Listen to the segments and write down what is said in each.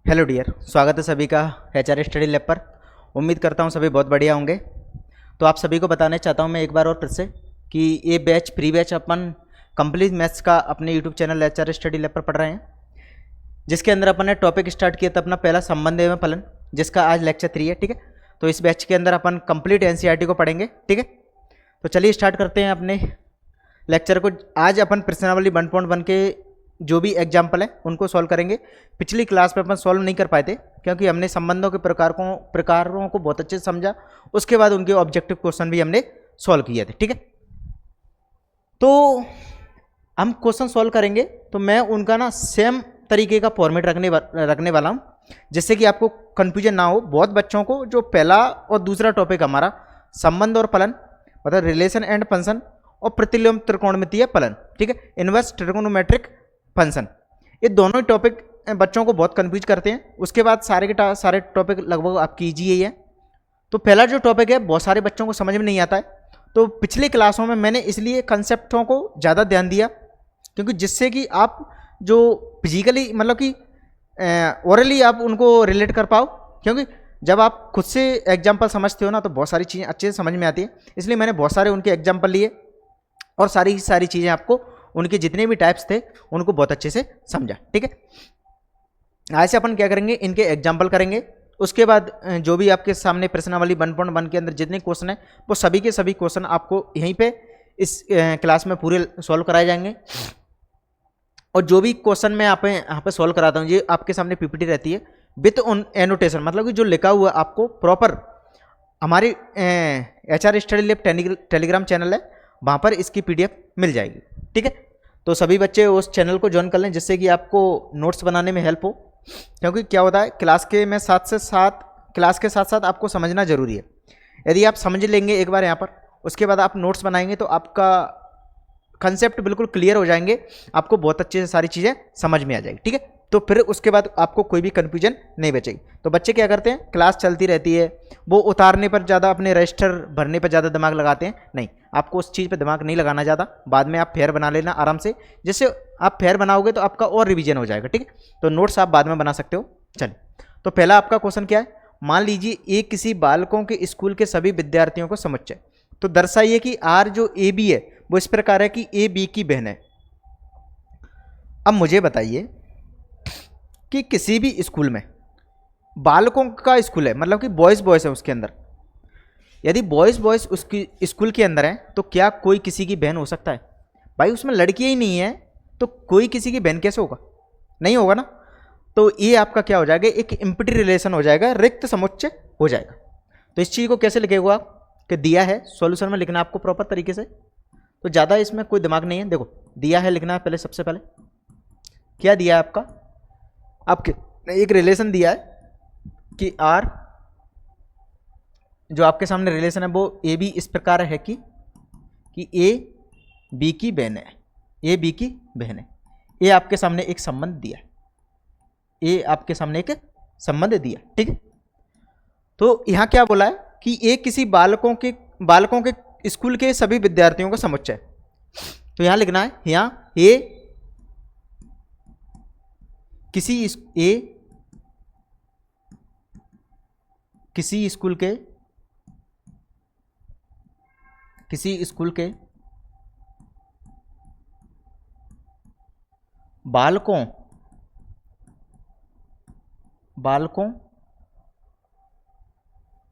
Hello dear, स्वागत है सभी का एचआर स्टडी लैब पर। उम्मीद करता हूँ सभी बहुत बढ़िया होंगे। तो आप सभी को बताना चाहता हूँ मैं एक बार और फिर से कि ये बैच प्री बैच अपन कंप्लीट मैथ्स का अपने YouTube channel HR study lab पर पढ़ रहे हैं, जिसके अंदर अपन ने टॉपिक स्टार्ट किया था अपना पहला संबंध एवं फलन, जिसका आज लेक्चर 3 है। ठीक है, तो इस बैच के अंदर अपन कंप्लीट एनसीईआरटी को पढ़ेंगे। ठीक है, तो चलिए स्टार्ट करते हैं अपने लेक्चर को। आज अपन प्रश्नावली 1.1 के जो भी एग्जाम्पल है उनको सॉल्व करेंगे। पिछली क्लास में अपन सॉल्व नहीं कर पाए थे क्योंकि हमने संबंधों के प्रकारों को बहुत अच्छे से समझा। उसके बाद उनके ऑब्जेक्टिव क्वेश्चन भी हमने सॉल्व किए थे। ठीक है, तो हम क्वेश्चन सॉल्व करेंगे तो मैं उनका ना सेम तरीके का फॉर्मेट रखने वाला हूँ, जिससे कि आपको कन्फ्यूजन ना हो। बहुत बच्चों को जो पहला और दूसरा टॉपिक हमारा संबंध और फलन, मतलब रिलेशन एंड फंक्शन, और प्रतिलोम त्रिकोणमितीय फलन, ठीक है, इनवर्स ट्रिगोनोमेट्रिक फंक्शन, ये दोनों ही टॉपिक बच्चों को बहुत कंफ्यूज करते हैं। उसके बाद सारे के सारे टॉपिक लगभग आप कीजिए ही है। तो पहला जो टॉपिक है बहुत सारे बच्चों को समझ में नहीं आता है, तो पिछली क्लासों में मैंने इसलिए कंसेप्टों को ज़्यादा ध्यान दिया, क्योंकि जिससे कि आप जो फिजिकली मतलब कि ओरली आप उनको रिलेट कर पाओ। क्योंकि जब आप खुद से एग्जाम्पल समझते हो ना तो बहुत सारी चीज़ें अच्छे से समझ में आती है। इसलिए मैंने बहुत सारे उनके एग्जाम्पल लिए और सारी सारी चीज़ें आपको उनके जितने भी टाइप्स थे उनको बहुत अच्छे से समझा। ठीक है, आज से अपन क्या करेंगे, इनके एग्जाम्पल करेंगे। उसके बाद जो भी आपके सामने प्रश्नावली 1.1 के अंदर जितने क्वेश्चन है वो सभी के सभी क्वेश्चन आपको यहीं पे इस क्लास में पूरे सॉल्व कराए जाएंगे। और जो भी क्वेश्चन मैं यहाँ पे सॉल्व कराता हूँ, ये आपके सामने पीपीटी रहती है विथ एनोटेशन, मतलब कि जो लिखा हुआ आपको प्रॉपर हमारी HR study lab Telegram channel है, वहाँ पर इसकी पीडीएफ मिल जाएगी। ठीक है, तो सभी बच्चे उस चैनल को ज्वाइन कर लें, जिससे कि आपको नोट्स बनाने में हेल्प हो। क्योंकि क्या होता है, क्लास के साथ साथ आपको समझना जरूरी है। यदि आप समझ लेंगे एक बार यहाँ पर, उसके बाद आप नोट्स बनाएंगे तो आपका कंसेप्ट बिल्कुल क्लियर हो जाएंगे, आपको बहुत अच्छे से सारी चीज़ें समझ में आ जाएगी। ठीक है, तो फिर उसके बाद आपको कोई भी कन्फ्यूजन नहीं बचेगी। तो बच्चे क्या करते हैं, क्लास चलती रहती है, वो उतारने पर ज़्यादा, अपने रजिस्टर भरने पर ज़्यादा दिमाग लगाते हैं। नहीं, आपको उस चीज़ पर दिमाग नहीं लगाना ज़्यादा, बाद में आप फेयर बना लेना आराम से। जैसे आप फेयर बनाओगे तो आपका और रिवीजन हो जाएगा। ठीक है, तो नोट्स आप बाद में बना सकते हो। चलिए, तो पहला आपका क्वेश्चन क्या है, मान लीजिए ए किसी बालकों के स्कूल के सभी विद्यार्थियों को समुच्चय, तो दर्शाइए कि आर जो ए बी है वो इस प्रकार है कि ए बी की बहन है। अब मुझे बताइए कि किसी भी स्कूल में, बालकों का स्कूल है मतलब कि बॉयज़ बॉयज़ है उसके अंदर, यदि बॉयज़ बॉयज़ उसकी स्कूल के अंदर है तो क्या कोई किसी की बहन हो सकता है? भाई उसमें लड़कियाँ ही नहीं है तो कोई किसी की बहन कैसे होगा? नहीं होगा ना। तो ये आपका क्या हो जाएगा, एक एम्प्टी रिलेशन हो जाएगा, रिक्त समुच्चय हो जाएगा। तो इस चीज़ को कैसे लिखेगा आप, कि दिया है, सॉल्यूशन में लिखना आपको प्रॉपर तरीके से, तो ज़्यादा इसमें कोई दिमाग नहीं है। देखो दिया है लिखना है, पहले सबसे पहले क्या दिया है आपके एक रिलेशन दिया है कि आर, जो आपके सामने रिलेशन है वो ए बी इस प्रकार है कि ए बी की बहन है, ए बी की बहन है। ये आपके सामने एक संबंध दिया, ये आपके सामने एक संबंध दिया। ठीक है, तो यहाँ क्या बोला है कि ए किसी बालकों के स्कूल के सभी विद्यार्थियों का समुच्चय। तो यहाँ लिखना है, यहाँ ए किसी स्कूल के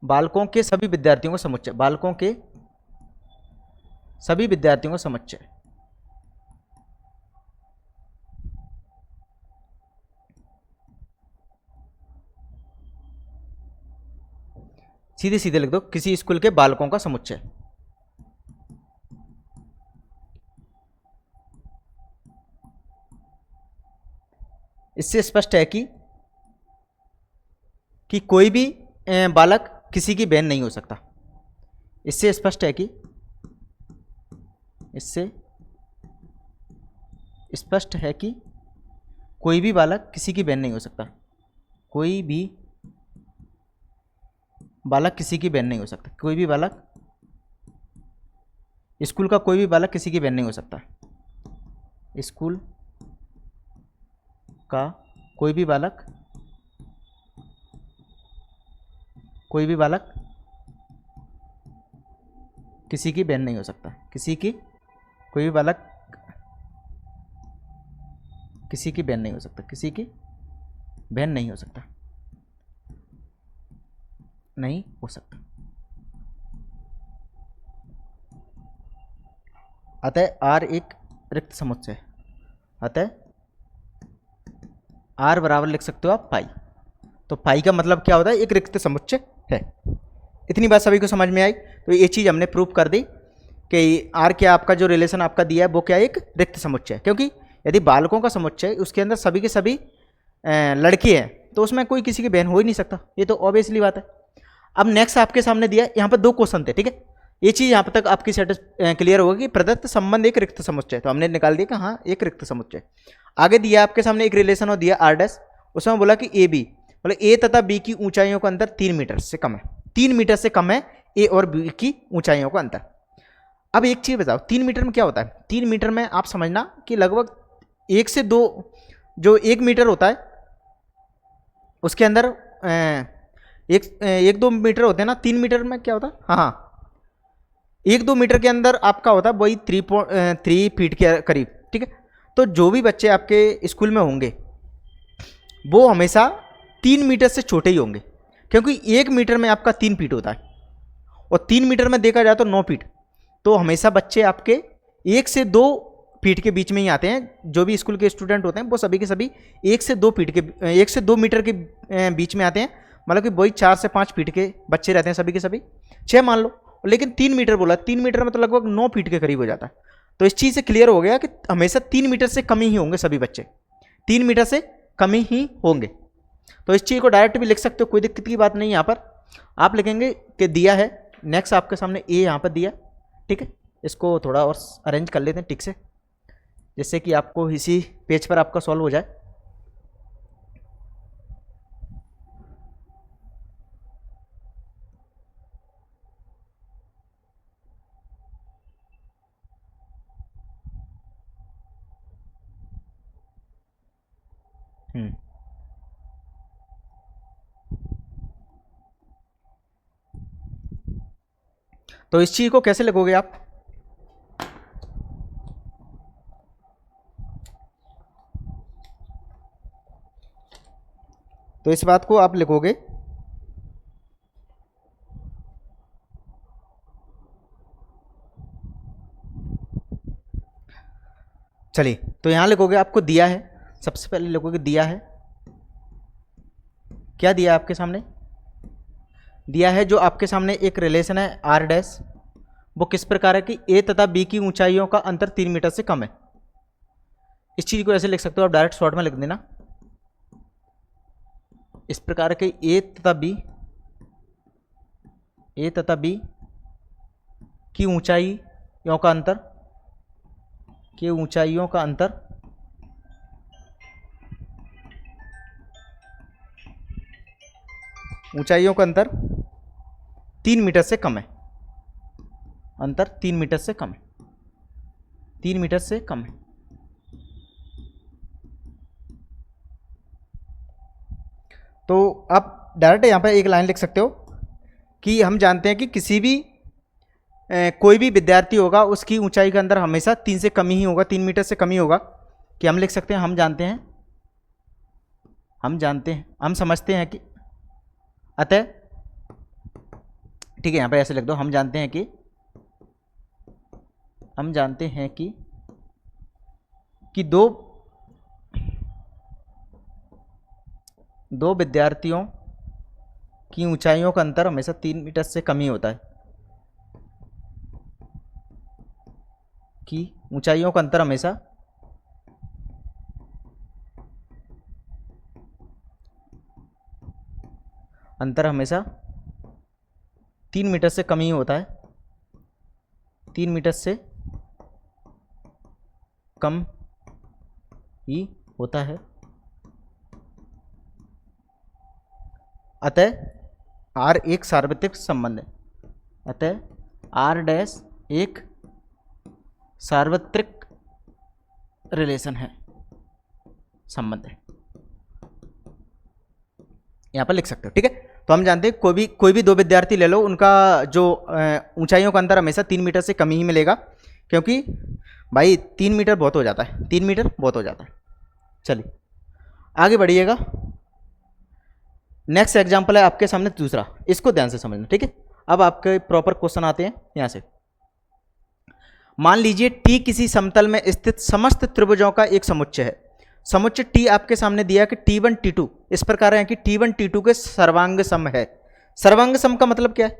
बालकों के सभी विद्यार्थियों का समुच्चय, बालकों के सभी विद्यार्थियों का समुच्चय। सीधे सीधे लिख दो, किसी स्कूल के बालकों का समुच्चय। इससे स्पष्ट है कि कोई भी बालक किसी की बहन नहीं हो सकता। इससे स्पष्ट है कि कोई भी बालक किसी की बहन नहीं हो सकता, कोई भी बालक किसी की बहन नहीं हो सकता, कोई भी बालक स्कूल का कोई भी बालक किसी की बहन नहीं हो सकता, स्कूल का कोई भी बालक कोई भी बालक किसी की बहन नहीं हो सकता, किसी की, कोई भी बालक किसी की बहन नहीं हो सकता, किसी की बहन नहीं हो सकता, नहीं हो सकता। अतः आर एक रिक्त समुच्चय है, अतः आर बराबर लिख सकते हो आप पाई। तो पाई का मतलब क्या होता है, एक रिक्त समुच्चय है। इतनी बात सभी को समझ में आई। तो ये चीज़ हमने प्रूव कर दी कि आर क्या आपका जो रिलेशन आपका दिया है वो क्या एक रिक्त समुच्चय है, क्योंकि यदि बालकों का समुच्चय उसके अंदर सभी के सभी लड़के हैं तो उसमें कोई किसी की बहन हो ही नहीं सकता, ये तो ऑब्वियसली बात है। अब नेक्स्ट आपके सामने दिया, यहाँ पर 2 क्वेश्चन थे, ठीक है। ये चीज़ यहाँ तक आपकी क्लियर होगी कि प्रदत्त संबंध एक रिक्त समुच्चय, तो हमने निकाल दिया कि हाँ एक रिक्त समुच्चय। आगे दिया आपके सामने एक रिलेशन और दिया आर डैश, उसमें बोला कि ए बी, बोले ए तथा बी की ऊंचाइयों का अंतर 3 मीटर से कम है, 3 मीटर से कम है ए और बी की ऊंचाइयों का अंतर। अब एक चीज़ बताओ, 3 मीटर में क्या होता है, 3 मीटर में आप समझना कि लगभग 1 से 2, जो 1 मीटर होता है उसके अंदर 1-2 मीटर होते हैं ना, 3 मीटर में क्या होता है, हाँ 1-2 मीटर के अंदर आपका होता है वही 3 फीट के करीब, ठीक है। तो जो भी बच्चे आपके स्कूल में होंगे वो हमेशा 3 मीटर से छोटे ही होंगे, क्योंकि 1 मीटर में आपका 3 फीट होता है और 3 मीटर में देखा जाए तो 9 फीट। तो हमेशा बच्चे आपके 1 से 2 फीट के बीच में ही आते हैं, जो भी स्कूल के स्टूडेंट होते हैं वो सभी के सभी 1 से 2 मीटर के बीच में आते हैं, मतलब कि वही 4 से 5 फीट के बच्चे रहते हैं सभी के सभी, 6 मान लो, लेकिन 3 मीटर बोला, 3 मीटर में तो लगभग 9 फीट के करीब हो जाता है। तो इस चीज़ से क्लियर हो गया कि हमेशा 3 मीटर से कम ही होंगे सभी बच्चे, 3 मीटर से कम ही होंगे। तो इस चीज़ को डायरेक्ट भी लिख सकते हो, कोई दिक्कत की बात नहीं। यहाँ पर आप लिखेंगे कि दिया है, नेक्स्ट आपके सामने ए यहाँ पर दिया, ठीक है। इसको थोड़ा और अरेंज कर लेते हैं ठीक से, जिससे कि आपको इसी पेज पर आपका सॉल्व हो जाए। तो इस चीज़ को कैसे लिखोगे आप, तो इस बात को आप लिखोगे, चलिए तो यहां लिखोगे आपको दिया है, सबसे पहले लिखोगे दिया है, क्या दिया है आपके सामने, दिया है जो आपके सामने एक रिलेशन है आर डैश, वो किस प्रकार है कि ए तथा बी की ऊंचाइयों का अंतर 3 मीटर से कम है। इस चीज को ऐसे लिख सकते हो आप, डायरेक्ट शॉर्ट में लिख देना इस प्रकार के, ए तथा बी की ऊंचाइयों का अंतर, ऊंचाइयों का अंतर ऊंचाइयों का अंतर 3 मीटर से कम है, अंतर 3 मीटर से कम है, 3 मीटर से कम है। तो आप डायरेक्ट यहाँ पर एक लाइन लिख सकते हो कि हम जानते हैं कि किसी भी कोई भी विद्यार्थी होगा उसकी ऊंचाई का अंदर हमेशा 3 से कम ही होगा, 3 मीटर से कम ही होगा। कि हम लिख सकते हैं हम जानते हैं, हम समझते हैं कि, अतः ठीक है यहाँ पे ऐसे लिख दो, हम जानते हैं कि दो विद्यार्थियों की ऊंचाइयों का अंतर हमेशा 3 मीटर से कम ही होता है, कि ऊंचाइयों का अंतर हमेशा अंतर हमेशा 3 मीटर से कम ही होता है, 3 मीटर से कम ही होता है। अतः आर एक सार्वत्रिक संबंध है, अतः आर डैश एक सार्वत्रिक रिलेशन है, संबंध है, यहां पर लिख सकते हो, ठीक है। तो हम जानते हैं कोई भी दो विद्यार्थी ले लो, उनका जो ऊंचाइयों का अंतर हमेशा 3 मीटर से कम ही मिलेगा, क्योंकि भाई 3 मीटर बहुत हो जाता है, 3 मीटर बहुत हो जाता है। चलिए आगे बढ़िएगा। नेक्स्ट एग्जाम्पल है आपके सामने दूसरा, इसको ध्यान से समझना, ठीक है। अब आपके प्रॉपर क्वेश्चन आते हैं यहां से। मान लीजिए टी किसी समतल में स्थित समस्त त्रिभुजों का एक समुच्चय है। समुच्चय टी आपके सामने दिया कि T1 T2 इस प्रकार है कि T1 T2 के सर्वांग सम है। सर्वांग सम का मतलब क्या है?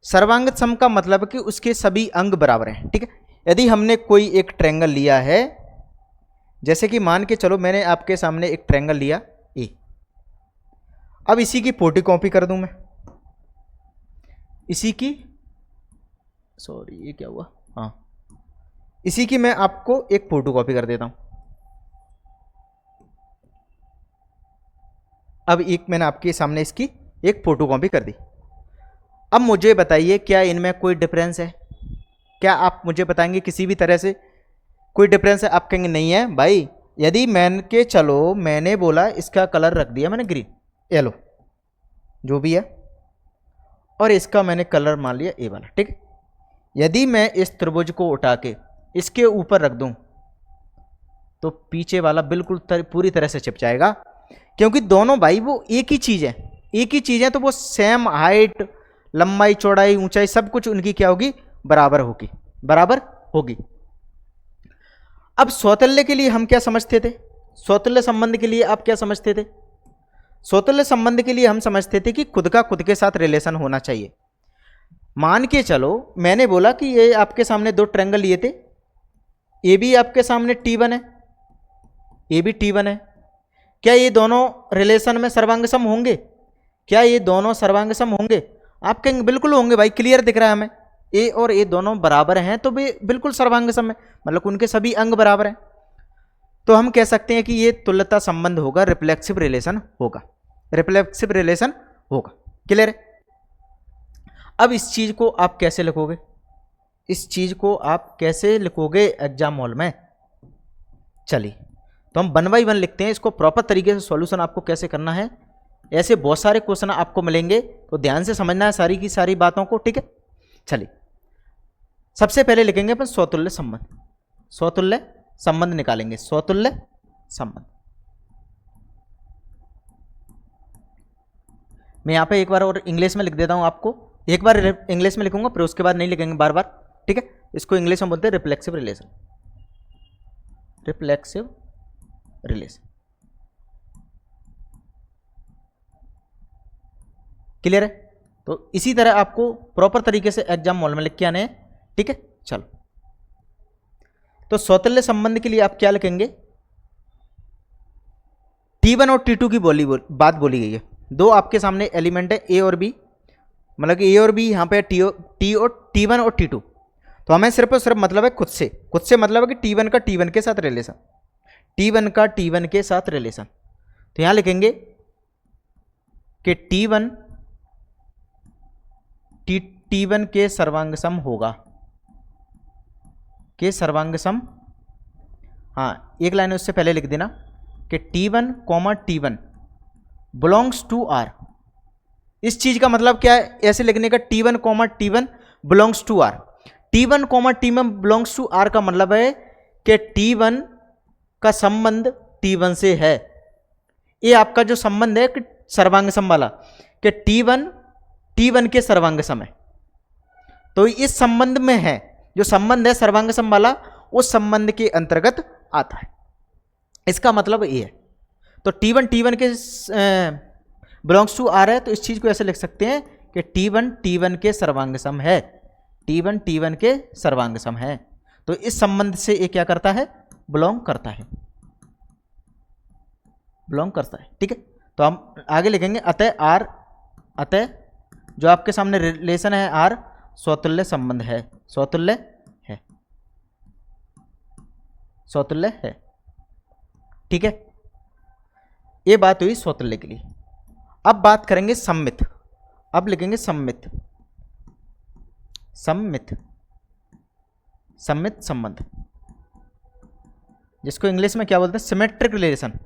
सर्वांग सम का मतलब कि उसके सभी अंग बराबर हैं, ठीक है। यदि हमने कोई एक ट्रायंगल लिया है, जैसे कि मान के चलो मैंने आपके सामने एक ट्रायंगल लिया ए, अब इसी की फोटो कॉपी कर दूं मैं, इसी की, सॉरी ये क्या हुआ, हाँ इसी की मैं आपको एक फोटो कॉपी कर देता हूं। अब एक मैंने आपके सामने इसकी एक फोटो कॉपी कर दी। अब मुझे बताइए क्या इनमें कोई डिफरेंस है? क्या आप मुझे बताएंगे किसी भी तरह से कोई डिफरेंस है? आप कहेंगे नहीं है भाई। यदि मैंने चलो मैंने बोला इसका कलर रख दिया मैंने ग्रीन, येलो जो भी है, और इसका मैंने कलर मान लिया ए वाला, ठीक है। यदि मैं इस त्रिभुज को उठा के इसके ऊपर रख दूं तो पीछे वाला बिल्कुल पूरी तरह से चिप जाएगा, क्योंकि दोनों भाई वो एक ही चीज है, एक ही चीज है, तो वो सेम हाइट, लंबाई, चौड़ाई, ऊंचाई सब कुछ उनकी क्या होगी? बराबर होगी, बराबर होगी। अब सौतल्य के लिए हम क्या समझते थे? सौतल्य संबंध के लिए आप क्या समझते थे? सौतल्य संबंध के लिए हम समझते थे कि खुद का खुद के साथ रिलेशन होना चाहिए। मान के चलो मैंने बोला कि ये आपके सामने दो ट्रायंगल लिए थे, ए भी आपके सामने T1 है, ए भी T1 है, क्या ये दोनों रिलेशन में सर्वांग सम होंगे? क्या ये दोनों सर्वांग सम होंगे? आप कहेंगे बिल्कुल होंगे भाई, क्लियर दिख रहा है हमें, ए और ए दोनों बराबर हैं तो वे बिल्कुल सर्वांग सम है, मतलब उनके सभी अंग बराबर हैं। तो हम कह सकते हैं कि ये तुल्यता संबंध होगा, रिफ्लेक्सिव रिलेशन होगा, रिफ्लेक्सिव रिलेशन होगा। क्लियर है? अब इस चीज को आप कैसे लिखोगे? इस चीज को आप कैसे लिखोगे एग्जाम हॉल में? चलिए तो हम 1 बाय 1 लिखते हैं, इसको प्रॉपर तरीके से सॉल्यूशन आपको कैसे करना है। ऐसे बहुत सारे क्वेश्चन आपको मिलेंगे तो ध्यान से समझना है सारी की सारी बातों को, ठीक है। चलिए सबसे पहले लिखेंगे अपन स्वतुल्य संबंध, स्वतुल्य संबंध निकालेंगे, स्वतुल्य संबंध। मैं यहां पे एक बार और इंग्लिश में लिख देता हूं आपको, एक बार इंग्लिश में लिखूंगा फिर उसके बाद नहीं लिखेंगे बार बार, ठीक है। इसको इंग्लिश में बोलते हैं reflexive relation, reflexive relation. Clear है? तो इसी तरह आपको प्रॉपर तरीके से एग्जाम हॉल में लिख के आने हैं, ठीक है। चलो तो स्वतुल्य संबंध के लिए आप क्या लिखेंगे? T1 और T2 की बात बोली गई है। दो आपके सामने एलिमेंट है ए और बी, मतलब कि ए और बी यहां पे T1 और T2। तो हमें सिर्फ और सिर्फ मतलब है खुद से मतलब है कि T1 का T1 के साथ रिलेशन, T1 का T1 के साथ रिलेशन। तो यहां लिखेंगे कि T1 T1 के सर्वांग सम होगा, के सर्वांग सम। हाँ एक लाइन उससे पहले लिख देना कि T1, T1 belongs to R। इस चीज का मतलब क्या है ऐसे लिखने का? T1, T1 belongs to R। T1, T1 belongs to R का मतलब है कि T1 का संबंध T1 से है। ये आपका जो संबंध है कि सर्वांग सम वाला, कि T1 T1 के सर्वांग सम है, तो इस संबंध में है, जो संबंध है सर्वांग सम वाला उस संबंध के अंतर्गत आता है। इसका मतलब ये है। तो T1 T1 के बिलोंग्स टू R है, तो इस चीज को ऐसे लिख सकते हैं कि T1 T1 के सर्वांग सम है, T1 T1 के सर्वांग सम है। तो इस संबंध से ये क्या करता है? बिलोंग करता है, बिलोंग करता है, ठीक है। तो हम आगे लिखेंगे अतः जो आपके सामने रिलेशन है R स्वतुल्य संबंध है, स्वतुल्य है, स्वतुल्य है, ठीक है। ये बात हुई स्वतुल्य के लिए। अब बात करेंगे सम्मित। अब लिखेंगे सम्मित, सम्मित, सम्मित संबंध, जिसको इंग्लिश में क्या बोलते हैं? Symmetric relation,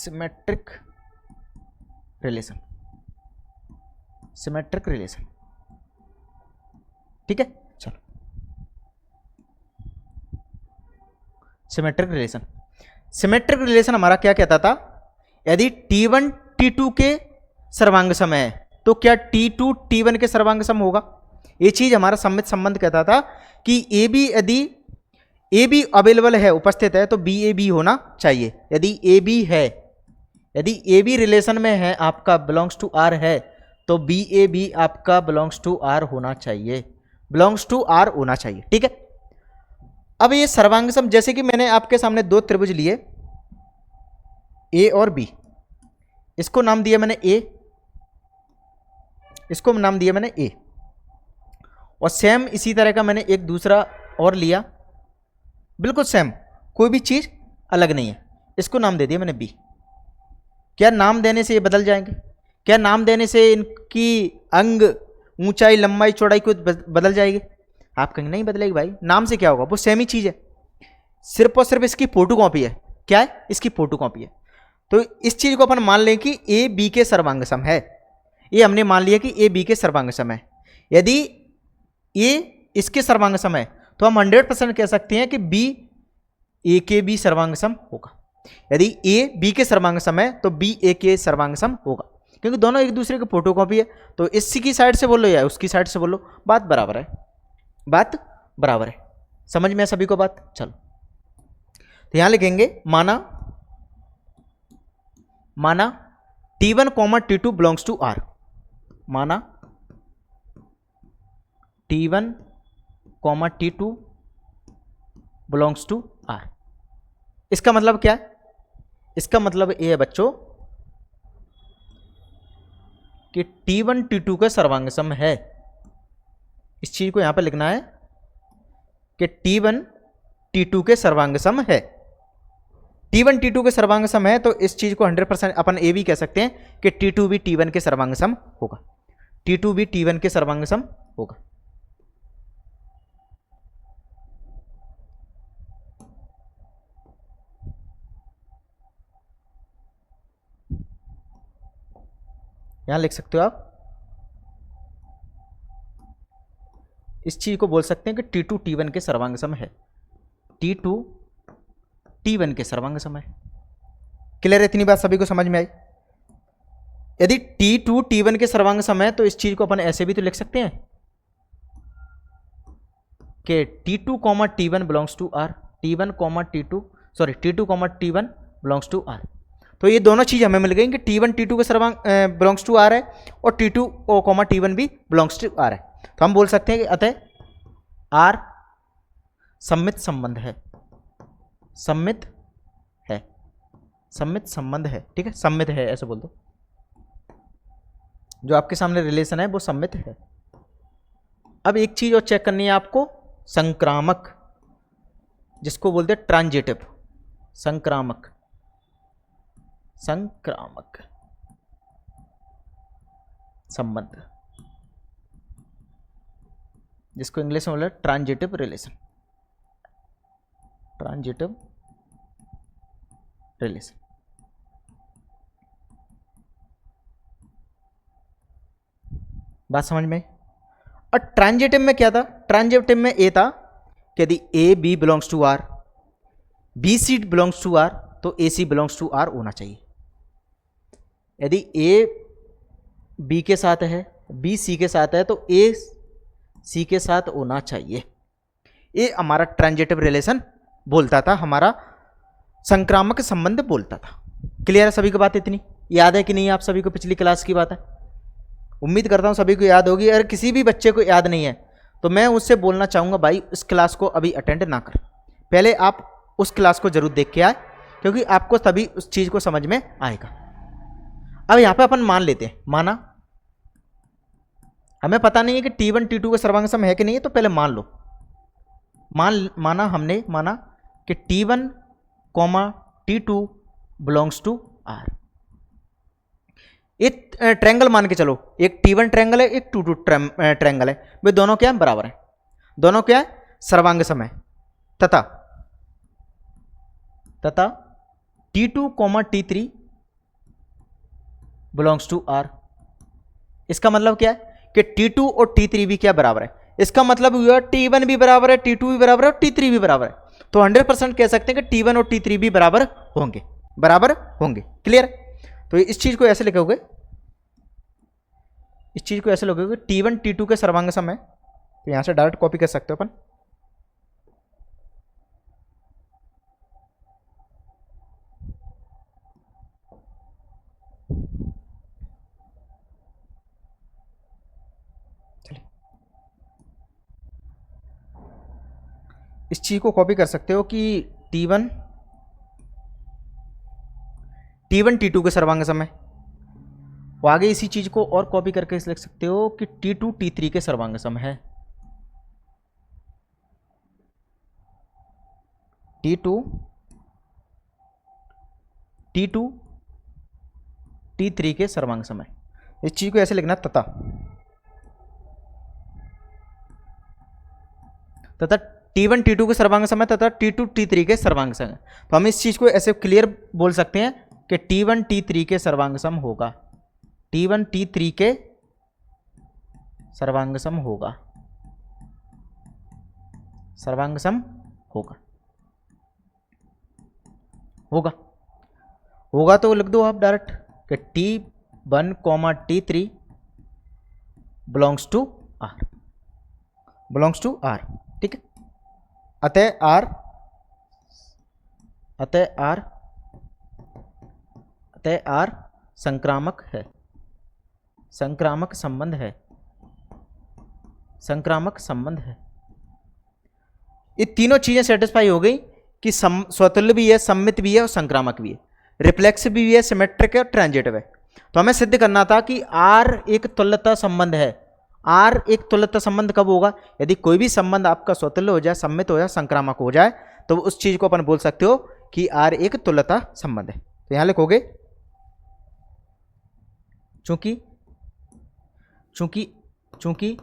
symmetric relation, symmetric relation, ठीक है। चलो, सिमेट्रिक रिलेशन, सिमेट्रिक रिलेशन हमारा क्या कहता था, यदि T1 T2 के सर्वांग सम है तो क्या T2 T1 के सर्वांग सम होगा। ये चीज हमारा सम्मित संबंध कहता था कि ए बी, यदि ए बी अवेलेबल है, उपस्थित है, तो बी ए बी होना चाहिए। यदि ए बी है, यदि ए बी रिलेशन में है आपका, बिलोंग्स टू आर है, तो बी ए बी आपका बिलोंग्स टू आर होना चाहिए, बिलोंग्स टू आर होना चाहिए, ठीक है। अब ये सर्वांग सम, जैसे कि मैंने आपके सामने दो त्रिभुज लिए ए और बी, इसको नाम दिया मैंने ए, इसको नाम दिया मैंने ए, और सेम इसी तरह का मैंने एक दूसरा और लिया, बिल्कुल सेम, कोई भी चीज अलग नहीं है, इसको नाम दे दिया मैंने बी। क्या नाम देने से ये बदल जाएंगे? क्या नाम देने से इनकी अंग, ऊंचाई, लंबाई, चौड़ाई कुछ बदल जाएगी? आप कहेंगे नहीं बदलेगी भाई, नाम से क्या होगा, वो सेम ही चीज है, सिर्फ और सिर्फ इसकी फोटो कॉपी है। क्या है? इसकी फोटो कॉपी है। तो इस चीज को अपन मान लें कि ए बी के सर्वांग सम है, ये हमने मान लिया कि ए बी के सर्वांग सम है। यदि ए इसके सर्वांग सम है तो हम 100% कह सकते हैं कि बी ए के भी सर्वांग सम होगा। यदि ए बी के सर्वांग सम है तो बी ए के सर्वांग सम होगा, क्योंकि दोनों एक दूसरे की फोटोकॉपी है। तो इसी की साइड से बोलो या उसकी साइड से बोलो, बात बराबर है, बात बराबर है। समझ में है सभी को बात? चलो, तो यहां लिखेंगे माना T1, T2 belongs to are, माना T1, T2 belongs to are. इसका मतलब क्या है? इसका मतलब ये है बच्चों कि T1 T2 का सर्वांग सम है। इस चीज को यहां पर लिखना है कि T1 T2 के सर्वांग सम है। T1 T2 के सर्वांग सम है, तो इस चीज को 100% अपन ये भी कह सकते हैं कि T2 भी T1 के सर्वांग सम होगा, T2 भी T1 के सर्वांग सम होगा। यहां लिख सकते हो आप, इस चीज को बोल सकते हैं कि T2 T1 के सर्वांग सम है, T2 T1 के सर्वांग सम है। क्लियर है? इतनी बात सभी को समझ में आई? यदि T2 T1 के सर्वांग सम है तो इस चीज को अपन ऐसे भी तो लिख सकते हैं कि T2, T1 belongs to R, T1, T2 sorry T2, T1 belongs to R. तो ये दोनों चीज हमें मिल गई कि T1 T2 के सर्वांग बिलोंग्स टू आर है और T2 T1 भी बिलोंग्स टू आर है। तो हम बोल सकते हैं कि अतः आर सम्मित संबंध है, सम्मित है, सम्मित संबंध है, ठीक है, सम्मित है ऐसे बोल दो। जो आपके सामने रिलेशन है वो सम्मित है। अब एक चीज और चेक करनी है आपको, संक्रामक, जिसको बोलते हैं ट्रांजिटिव, संक्रामक, संक्रामक संबंध, जिसको इंग्लिश में बोलते हैं ट्रांजिटिव रिलेशन, ट्रांजिटिव रिलेशन। बात समझ में? और ट्रांजिटिव में क्या था? ट्रांजिटिव में ए था कि यदि A B belongs to R, B C belongs to R, तो A C belongs to R होना चाहिए। यदि ए बी के साथ है, बी सी के साथ है, तो ए सी के साथ होना चाहिए। ये हमारा ट्रांजिटिव रिलेशन बोलता था, हमारा संक्रामक संबंध बोलता था। क्लियर है सभी को बात? इतनी याद है कि नहीं आप सभी को? पिछली क्लास की बात है, उम्मीद करता हूं सभी को याद होगी। अगर किसी भी बच्चे को याद नहीं है तो मैं उससे बोलना चाहूंगा, भाई इस क्लास को अभी अटेंड ना कर, पहले आप उस क्लास को जरूर देख के आए, क्योंकि आपको तभी उस चीज को समझ में आएगा। अब यहां पे अपन मान लेते हैं, माना हमें पता नहीं है कि T1 T2 का सर्वांग सम है कि नहीं है, तो पहले मान लो। माना हमने माना कि T1, T2 बिलोंग्स टू आर। एक ट्रायंगल मान के चलो, एक T1 ट्रायंगल है, एक T2 ट्रायंगल है, वे दोनों क्या है? बराबर है, दोनों क्या है? सर्वांग सम है। तथा T2, T3 belongs to are. इसका मतलब क्या है कि T2 और T3 भी क्या बराबर है। इसका मतलब हुआ T1 भी बराबर है, T2 भी बराबर है और T3 भी बराबर है। तो 100% कह सकते हैं कि T1 और T3 भी बराबर होंगे, बराबर होंगे। क्लियर। तो इस चीज को ऐसे लिखोगे, इस चीज को ऐसे लिखोगे T1 T2 के सर्वांग सम है। तो यहां से डायरेक्ट कॉपी कर सकते हो अपन। इस चीज को कॉपी कर सकते हो कि T1 T2 के सर्वांग सम है। और आगे इसी चीज को और कॉपी करके लिख सकते हो कि T2 T3 के सर्वांग सम है। T2 T3 के सर्वांग सम है। इस चीज को ऐसे लिखना तथा T1 T2 के सर्वांग सम है तथा T2 T3 के सर्वांग सम है। तो हम इस चीज को ऐसे क्लियर बोल सकते हैं कि T1 T3 के सर्वांग सम होगा, T1 T3 के सर्वांग सम होगा, सर्वांग सम होगा, होगा होगा तो लिख दो आप डायरेक्ट कि T1, T3 belongs to R, belongs to R. ठीक है। अतः आर संक्रामक है, संक्रामक संबंध है, संक्रामक संबंध है। ये तीनों चीजें सेटिस्फाई हो गई कि स्वतुल्य भी है, सम्मित भी है और संक्रामक भी है, रिफ्लेक्सिव भी है, सिमेट्रिक है और ट्रांजिटिव है। तो हमें सिद्ध करना था कि आर एक तुल्यता संबंध है। आर एक तुल्यता संबंध कब होगा? यदि कोई भी संबंध आपका स्वतुल्य हो जाए, सम्मित हो जाए, संक्रामक हो जाए, तो उस चीज को अपन बोल सकते हो कि आर एक तुल्यता संबंध है। तो यहां लिखोगे चूंकि चूंकि चूंकि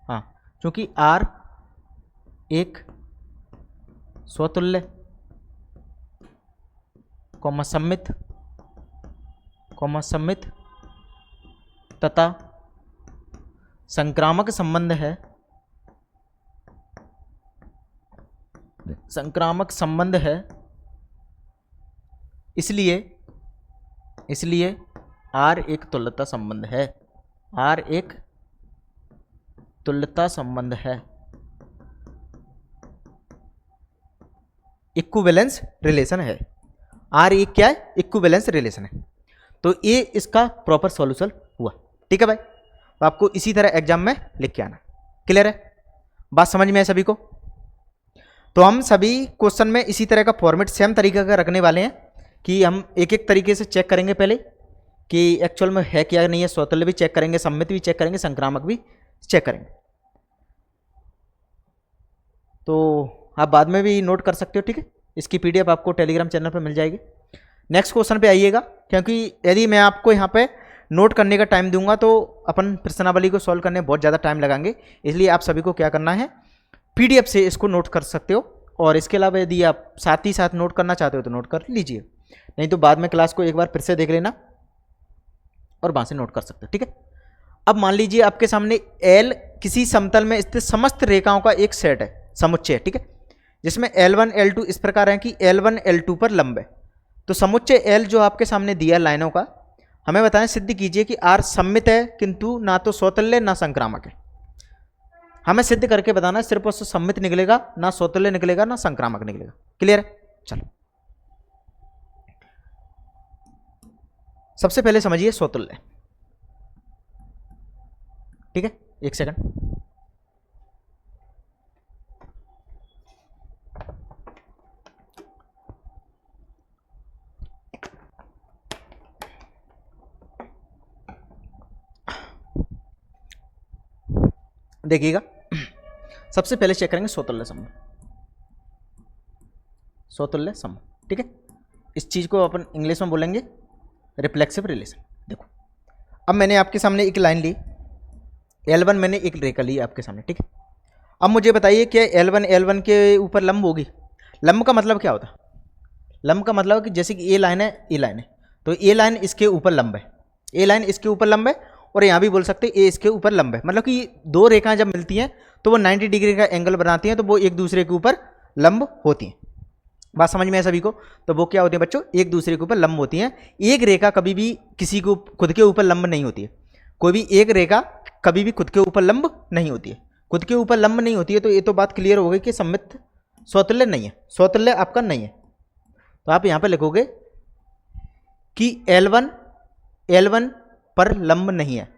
हाँ चूंकि आर एक स्वतुल्य सम्मित तथा संक्रामक संबंध है, संक्रामक संबंध है, इसलिए आर एक तुल्यता संबंध है, आर एक तुल्यता संबंध है, इक्विवेलेंस रिलेशन है। आर एक क्या है? इक्विवेलेंस रिलेशन है। तो ये इसका प्रॉपर सॉल्यूशन हुआ। ठीक है भाई, तो आपको इसी तरह एग्जाम में लिख के आना। क्लियर है? बात समझ में है सभी को? तो हम सभी क्वेश्चन में इसी तरह का फॉर्मेट सेम तरीके का रखने वाले हैं कि हम एक एक तरीके से चेक करेंगे पहले कि एक्चुअल में है क्या नहीं है। स्वतुल्य भी चेक करेंगे, सम्मित भी चेक करेंगे, संक्रामक भी चेक करेंगे। तो आप बाद में भी नोट कर सकते हो। ठीक है, इसकी पीडीएफ आपको टेलीग्राम चैनल पर मिल जाएगी। नेक्स्ट क्वेश्चन पे आइएगा, क्योंकि यदि मैं आपको यहाँ पे नोट करने का टाइम दूंगा तो अपन प्रश्नावली को सॉल्व करने में बहुत ज़्यादा टाइम लगाएंगे। इसलिए आप सभी को क्या करना है, पीडीएफ से इसको नोट कर सकते हो। और इसके अलावा यदि आप साथ ही साथ नोट करना चाहते हो तो नोट कर लीजिए, नहीं तो बाद में क्लास को एक बार फिर से देख लेना और वहाँ से नोट कर सकते हो। ठीक है। अब मान लीजिए आपके सामने एल किसी समतल में स्थित समस्त रेखाओं का एक सेट है, समुच्चय है। ठीक है, जिसमें L1 L2 इस प्रकार है कि L1 L2 पर लंब है। तो समुच्चय L जो आपके सामने दिया लाइनों का, हमें बताएं, सिद्ध कीजिए कि R सम्मित है किंतु ना तो स्वतुल्य ना संक्रामक है। हमें सिद्ध करके बताना है, सिर्फ उससे सम्मित निकलेगा, ना स्वतुल्य निकलेगा, ना संक्रामक निकलेगा। क्लियर है? चलो सबसे पहले समझिए स्वतुल्य। ठीक है, एक सेकंड। देखिएगा, सबसे पहले चेक करेंगे स्वतुल्य संबंध, स्वतुल्य संबंध। ठीक है, इस चीज को अपन इंग्लिश में बोलेंगे रिफ्लेक्सिव रिलेशन। देखो, अब मैंने आपके सामने एक लाइन ली, L1 मैंने एक रेखा ली आपके सामने। ठीक है, अब मुझे बताइए कि L1 के ऊपर लंब होगी। लंब का मतलब क्या होता है? लंब का मतलब कि जैसे कि ये लाइन है, ये लाइन है, तो ए लाइन इसके ऊपर लंब है, ए लाइन इसके ऊपर लंब है, और यहाँ भी बोल सकते हैं ए इसके ऊपर लंब है। मतलब कि दो रेखाएं जब मिलती हैं तो वो 90 डिग्री का एंगल बनाती हैं, तो वो एक दूसरे के ऊपर लंब होती हैं। बात समझ में है सभी को? तो वो क्या होती है बच्चों, एक दूसरे के ऊपर लंब होती हैं। एक रेखा कभी भी किसी को खुद के ऊपर लंब नहीं होती है, कोई भी एक रेखा कभी भी खुद के ऊपर लंब नहीं होती है। खुद के ऊपर लंब नहीं होती है तो ये तो बात क्लियर हो गई कि सममित स्वतुल्य नहीं है, स्वतुल्य आपका नहीं है। तो आप यहाँ पे लिखोगे कि L1 L1 पर लंब नहीं है,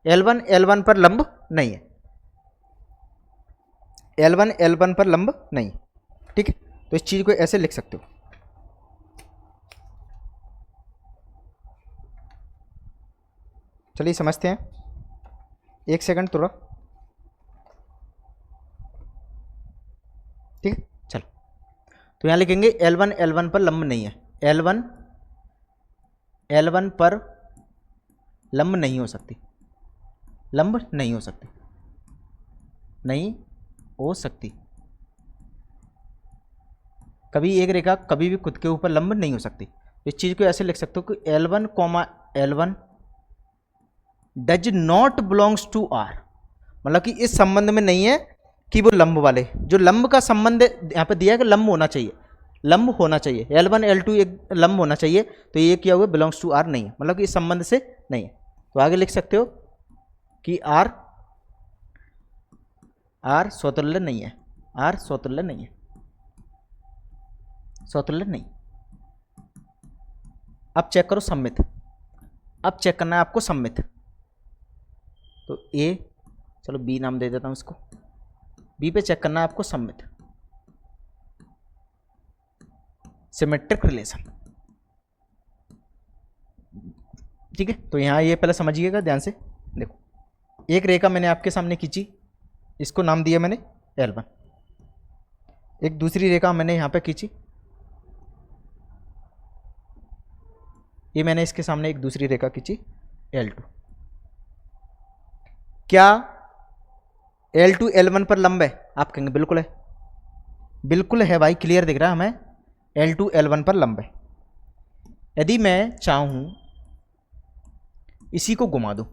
L1 L1 पर लंब नहीं है, L1 L1 पर लंब नहीं। ठीक है, तो इस चीज को ऐसे लिख सकते हो। चलिए समझते हैं, एक सेकंड थोड़ा। ठीक है, चलो तो यहां लिखेंगे L1 L1 पर लंब नहीं है, L1 L1 पर लंब नहीं हो सकती, लंब नहीं हो सकती, नहीं हो सकती। कभी एक रेखा कभी भी खुद के ऊपर लंब नहीं हो सकती। इस चीज को ऐसे लिख सकते हो कि L1 L1 does not belongs to R। मतलब कि इस संबंध में नहीं है कि वो लंब वाले, जो लंब का संबंध यहाँ पे दिया है कि लंब होना चाहिए, लंब होना चाहिए, L1 L2 एक लंब होना चाहिए, तो ये क्या हुआ, बिलोंग्स टू R नहीं है, मतलब कि इस संबंध से नहीं है। तो आगे लिख सकते हो कि R स्वतुल्य नहीं है, R स्वतुल्य नहीं है, स्वतुल्य नहीं। अब चेक करो सममित, अब चेक करना है आपको सममित। तो A, चलो B नाम दे देता हूं इसको, B पे चेक करना है आपको सममित, सिमेट्रिक रिलेशन। ठीक है, तो यहां ये पहले समझिएगा ध्यान से। देखो, एक रेखा मैंने आपके सामने खींची, इसको नाम दिया मैंने L1। एक दूसरी रेखा मैंने यहां पे खींची, ये मैंने इसके सामने एक दूसरी रेखा खींची L2। क्या L2 L1 पर लंब है? आप कहेंगे बिल्कुल है, बिल्कुल है भाई, क्लियर दिख रहा है हमें, L2 L1 पर लंब है। यदि मैं चाहूं इसी को घुमा दूं,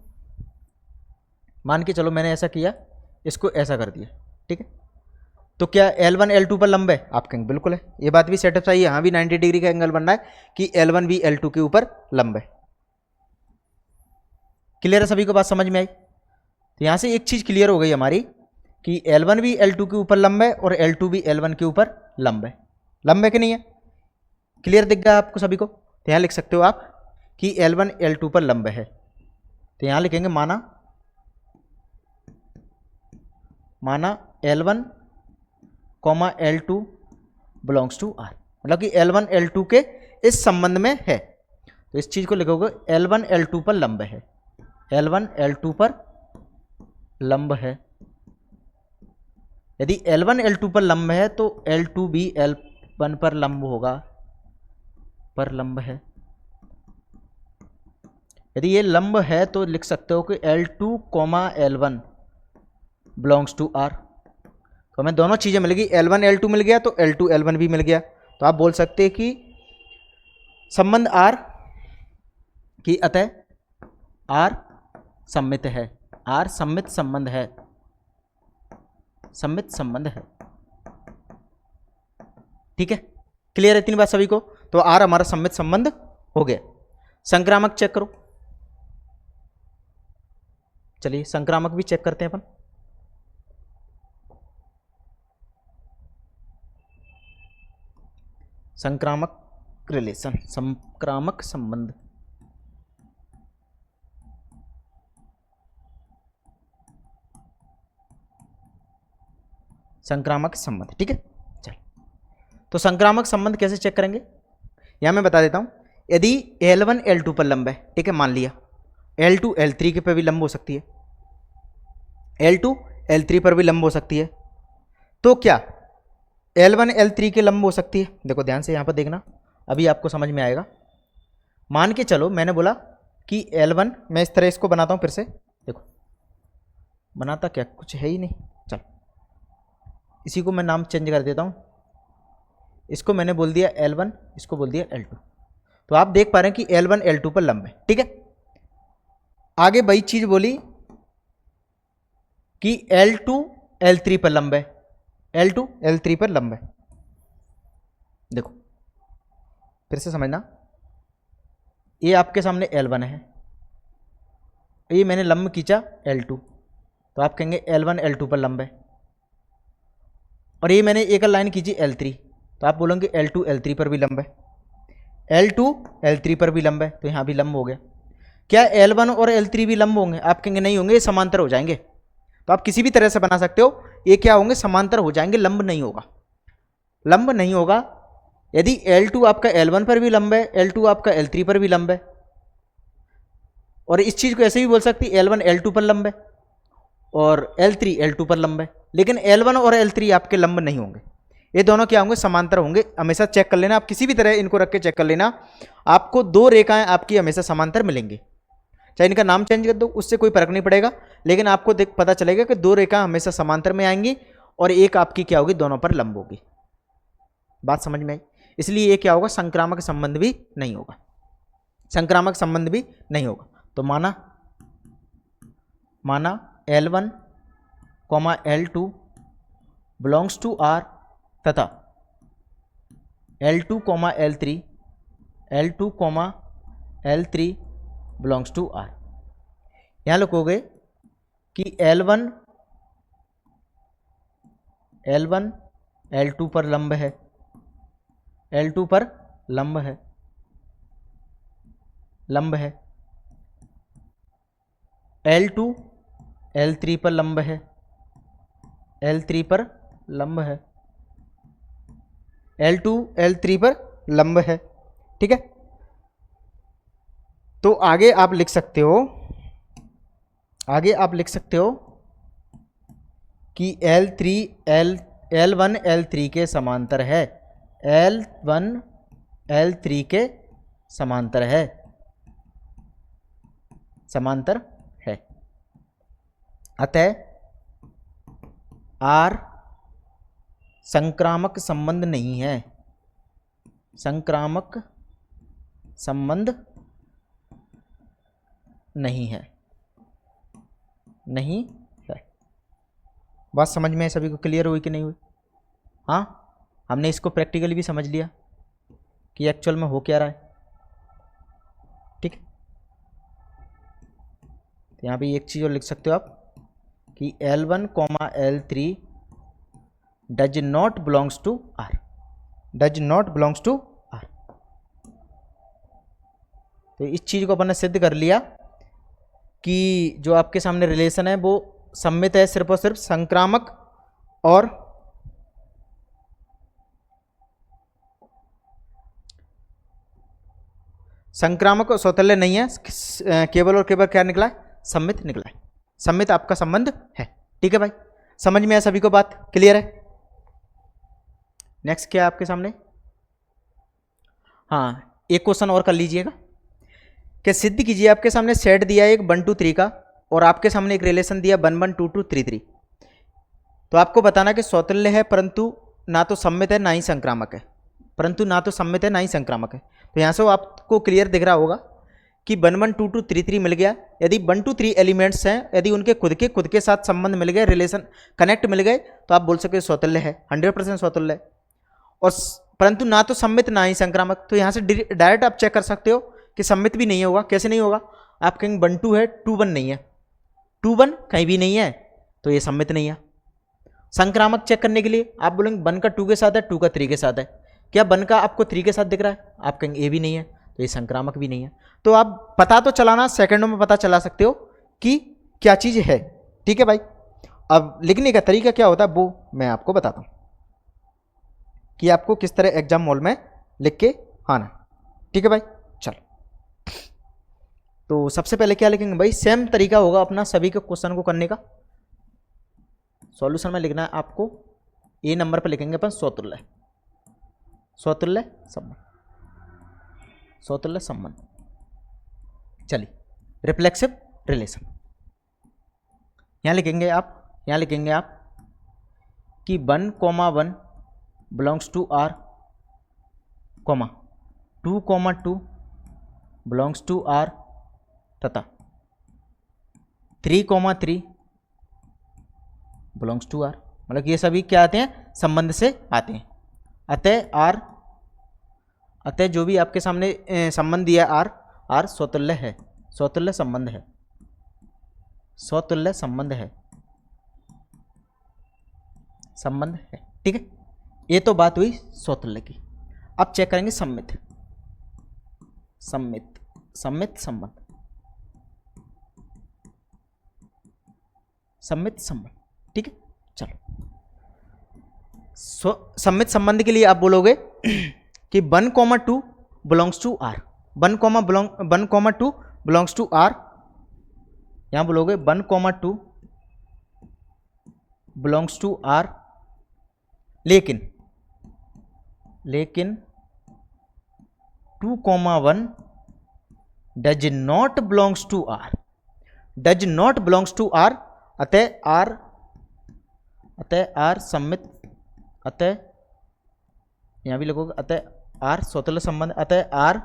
मान के चलो मैंने ऐसा किया, इसको ऐसा कर दिया, ठीक है, तो क्या L1 L2 पर लंब है? आप कहेंगे बिल्कुल है, ये बात भी सेटअप है, यहाँ भी 90 डिग्री का एंगल बन रहा है कि L1 भी L2 के ऊपर लंब है। क्लियर है सभी को, बात समझ में आई? तो यहां से एक चीज क्लियर हो गई हमारी कि L1 भी L2 के ऊपर लंब है और L2 भी L1 के ऊपर लंब है। लंब है कि नहीं है? क्लियर दिख गया आपको सभी को? तो यहां लिख सकते हो आप कि L1 L2 पर लंब है। तो यहां लिखेंगे माना L1 L2 belongs to R, मतलब कि L1 L2 के इस संबंध में है। तो इस चीज को लिखोगे L1 L2 पर लंब है, L1 L2 पर लंब है। यदि L1 L2 पर लंब है तो L2 भी L1 पर लंब होगा, पर लंब है। यदि ये लंब है तो लिख सकते हो कि L2 L1 belongs to R। तो हमें दोनों चीजें मिल गई, L1 L2 मिल गया तो L2 L1 भी मिल गया। तो आप बोल सकते हैं कि संबंध R की अतः R सममित है, R सममित संबंध है, सममित संबंध है। ठीक है, क्लियर है इतनी बात सभी को? तो R हमारा सममित संबंध हो गया। संक्रामक चेक करो, चलिए संक्रामक भी चेक करते हैं अपन। संक्रामक रिलेशन, संक्रामक संबंध। संक्रामक संबंध, ठीक है। चल, तो संक्रामक संबंध कैसे चेक करेंगे यहां मैं बता देता हूं। यदि L1 L2 पर लंब है, ठीक है, मान लिया L2 L3 के पर भी लंब हो सकती है, L2 L3 पर भी लंब हो सकती है, तो क्या L1 L3 के लंब हो सकती है? देखो ध्यान से यहां पर देखना, अभी आपको समझ में आएगा। मान के चलो मैंने बोला कि L1, मैं इस तरह इसको बनाता हूं फिर से, देखो बनाता क्या, कुछ है ही नहीं। चल, इसी को मैं नाम चेंज कर देता हूं, इसको मैंने बोल दिया L1, इसको बोल दिया L2। तो आप देख पा रहे हैं कि L1 L2 पर लंब है। ठीक है, आगे वही चीज बोली कि L2 L3 पर लंब है, L2 L3 पर लंब है। देखो फिर से समझना, ये आपके सामने L1 है, ये मैंने लंब खींचा L2, तो आप कहेंगे L1 L2 पर लंब है। और ये मैंने एक लाइन खींची L3, तो आप बोलेंगे L2 L3 पर भी लंब है, L2 L3 पर भी लंब है, तो यहाँ भी लंब हो गया। क्या L1 और L3 भी लंब होंगे? आप कहेंगे नहीं होंगे, ये समांतर हो जाएंगे। तो आप किसी भी तरह से बना सकते हो, ये क्या होंगे, समांतर हो जाएंगे, लंब नहीं होगा। लंब नहीं होगा यदि L2 आपका L1 पर भी लंब है, L2 आपका L3 पर भी लंब है। और इस चीज को ऐसे भी बोल सकती है L1 L2 पर लंब है और L3 L2 पर लंब है, लेकिन L1 और L3 आपके लंब नहीं होंगे, ये दोनों क्या होंगे, समांतर होंगे। हमेशा चेक कर लेना, आप किसी भी तरह इनको रख के चेक कर लेना, आपको दो रेखाएं आपकी हमेशा समांतर मिलेंगी। चाहे इनका नाम चेंज कर दो, उससे कोई फर्क नहीं पड़ेगा, लेकिन आपको देख पता चलेगा कि दो रेखा हमेशा समांतर में आएंगी और एक आपकी क्या होगी, दोनों पर लंब होगी। बात समझ में आई? इसलिए ये क्या होगा, संक्रामक संबंध भी नहीं होगा, संक्रामक संबंध भी नहीं होगा। तो माना L1, L2 belongs to R तथा L2, L3 belongs to R। यहां लिखोगे कि L1 L2 पर लंब है, L2 पर लंब है, L2 L3 पर लंब है, L3 पर लंब है, L2 L3 पर लंब है। ठीक है, तो आगे आप लिख सकते हो, कि L1 L3 के समांतर है, L1 L3 के समांतर है, अतः R संक्रामक संबंध नहीं है, संक्रामक संबंध नहीं है। बात समझ में सभी को क्लियर हुई कि नहीं हुई? हाँ, हमने इसको प्रैक्टिकली भी समझ लिया कि एक्चुअल में हो क्या रहा है। ठीक है, तो यहाँ पे एक चीज़ और लिख सकते हो आप कि L1, L3 does not belongs to R, तो इस चीज को अपन ने सिद्ध कर लिया कि जो आपके सामने रिलेशन है वो सम्मित है सिर्फ और सिर्फ संक्रामक और स्वतुल्य नहीं है, केवल और केवल क्या निकला है, सम्मित निकला है, सम्मित आपका संबंध है। ठीक है भाई, समझ में आया सभी को, बात क्लियर है? नेक्स्ट क्या है आपके सामने? हाँ, एक क्वेश्चन और कर लीजिएगा कि सिद्ध कीजिए, आपके सामने सेट दिया है एक 1 2 3 का और आपके सामने एक रिलेशन दिया 1 1 2 2 3 3, तो आपको बताना कि स्वतुल्य है परंतु ना तो सम्मित है ना ही संक्रामक है, तो यहाँ से आपको क्लियर दिख रहा होगा कि 1 1 2 2 3 3 मिल गया। यदि 1 2 3 एलिमेंट्स हैं, यदि उनके खुद के साथ संबंध मिल गए, रिलेशन कनेक्ट मिल गए, तो आप बोल सकते स्वतुल्य है, 100% स्वतुल्य है। और परंतु ना तो सम्मित ना ही संक्रामक, तो यहाँ से डायरेक्ट आप चेक कर सकते हो कि सम्मित भी नहीं होगा। कैसे नहीं होगा? आप कहेंगे 1 2 है, 2 1 नहीं है, 2 1 कहीं भी नहीं है, तो ये सम्मित नहीं है। संक्रामक चेक करने के लिए आप बोलेंगे 1 का 2 के साथ है, 2 का 3 के साथ है, क्या 1 का आपको 3 के साथ दिख रहा है? आप कहेंगे ये भी नहीं है, तो ये संक्रामक भी नहीं है। तो आप पता तो चलाना, सेकंडों में पता चला सकते हो कि क्या चीज है। ठीक है भाई, अब लिखने का तरीका क्या होता है वो मैं आपको बताता हूं कि आपको किस तरह एग्जाम हॉल में लिख के आना। ठीक है भाई, चलो, तो सबसे पहले क्या लिखेंगे भाई, सेम तरीका होगा अपना सभी के क्वेश्चन को करने का। सॉल्यूशन में लिखना है आपको, ए नंबर पर लिखेंगे अपन स्वतुल्य संबंध। चलिए, रिफ्लेक्सिव रिलेशन यहां लिखेंगे आप कि 1 1 belongs to R, 2 2 belongs to R तथा 3,3 बिलोंग्स टू आर, मतलब ये सभी क्या आते हैं, संबंध से आते हैं। अतः जो भी आपके सामने संबंध दिया आर स्वतुल्य है, स्वतुल्य संबंध है, स्वतुल्य संबंध है, संबंध है। ठीक है, ये तो बात हुई स्वतुल्य की। अब चेक करेंगे सम्मित, सम्मित सम्मित संबंध, सम्मित संबंध। ठीक है, चलो सम्मित संबंध के लिए आप बोलोगे कि 1,2 belongs to R, 1,2 belongs to R, यहां बोलोगे 1,2 बिलोंग्स टू आर, लेकिन 2,1 does not belongs to R, does not belongs to R. अतः आर सम्मित, अतः यहां भी लिखोगे अतः आर स्वतुल्य संबंध, अतः आर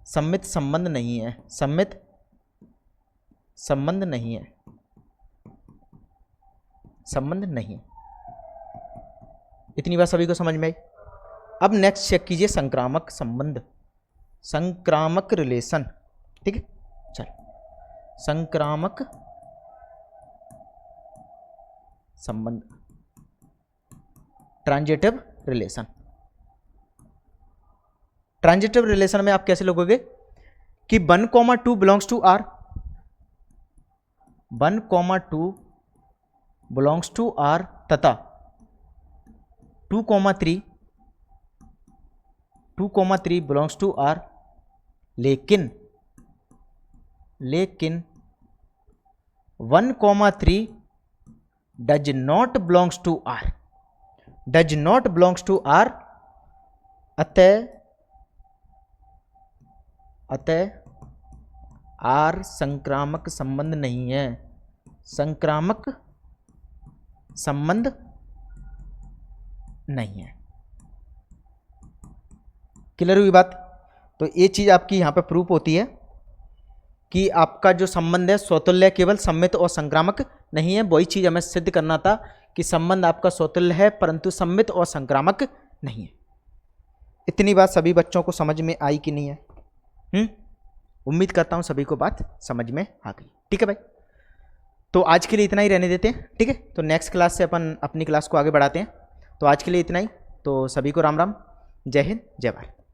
सम्मित संबंध नहीं है, सम्मित संबंध नहीं है, संबंध नहीं है। इतनी बात सभी को समझ में आई। अब नेक्स्ट चेक कीजिए संक्रामक संबंध, संक्रामक रिलेशन। ठीक है, चल संक्रामक संबंध, ट्रांजिटिव रिलेशन। ट्रांजिटिव रिलेशन में आप कैसे लिखोगे कि 1,2 belongs to R, 1,2 belongs to R तथा 2,3 बिलोंग्स टू आर, लेकिन 1,3 does not belongs to R, does not belongs to R. अतः आर संक्रामक संबंध नहीं है, संक्रामक संबंध नहीं है। क्लियर हुई बात? तो ये चीज आपकी यहां पे प्रूफ होती है कि आपका जो संबंध है स्वतुल्य, केवल सम्मित और संक्रामक नहीं है। वही चीज हमें सिद्ध करना था कि संबंध आपका स्वतुल्य है परंतु सम्मित और संक्रामक नहीं है। इतनी बात सभी बच्चों को समझ में आई कि नहीं है? उम्मीद करता हूं सभी को बात समझ में आ गई। ठीक है भाई, तो आज के लिए इतना ही रहने देते हैं। ठीक है, तो नेक्स्ट क्लास से अपन अपनी क्लास को आगे बढ़ाते हैं। तो आज के लिए इतना ही। तो सभी को राम राम, जय हिंद, जय भारत।